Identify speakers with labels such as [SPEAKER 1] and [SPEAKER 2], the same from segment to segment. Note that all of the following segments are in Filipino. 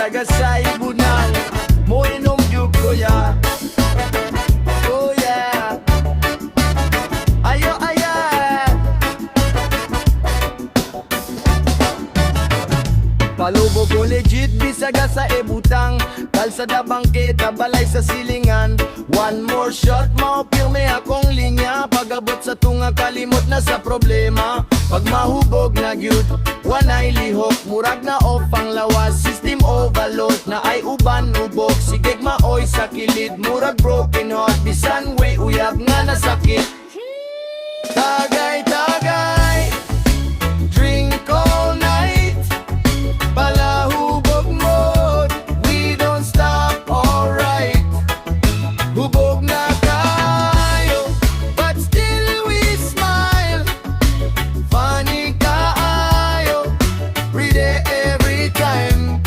[SPEAKER 1] taga sa ibutang. Mo inom yug kuya. Oh yeah. Ayo aya. Palahubog ko legit, Bisag sa ibutang. Kalsada bangketa, balay sa silingan. One more shot, maupirme akong linya. Pag-abot sa tunga, kalimot na sa problema. Pag mahubog na gyud, wanay lihok. Murag na off ang lawas, system overload. Na ay uban ubok, sige'g maoy sa kilid. Murag broken heart, bisan way uyab nga nasakit. Tagay, tagay, drink all night. Palahubog mode, we don't stop, alright. Hubog na tayo, but still we smile. Funny kaayo, ready every time.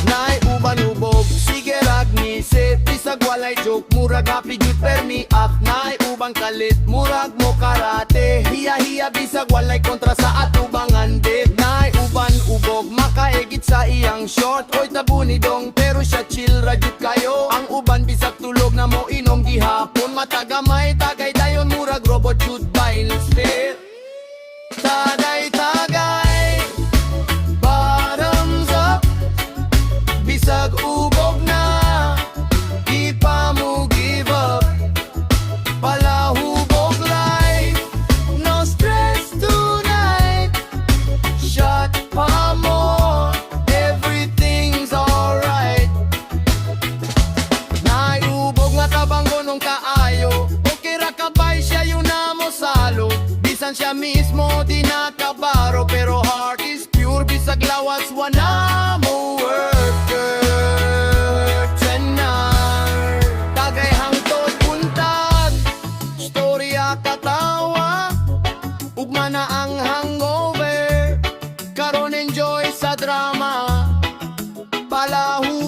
[SPEAKER 1] Naay uban hubog, sige'g ngisi. Bisag walay joke, murag happy jud permi up. Naay ubang kalit, murag mo karate. Hiya-hiya Bisag walay kontra sa atubangan dip. Naay uban ubog, makae-git sa iyang short. Oy tabuni dong, pero siya chill radyut kayo. Ang uban Bisag tulog na mo inom gihapon. Matagamay tagay dayon, murag robot jud violence fit. Tagay-tagay, bottoms up. Bisag ubog na, di pa mo give up. Palahubog life, no stress tonight. Shot pa mo, everything's alright. Naay ubog nga tabangonon kaayo. Okay ra kabay siya yun na mo salo. Bisan siya mismo di nakabaro, pero heart is pure. Bisag lawas wana mo worker. Tenar tagay hangtod buntag, storya katawa. Ugma na ang hangover, karon enjoy sa drama. Palahubog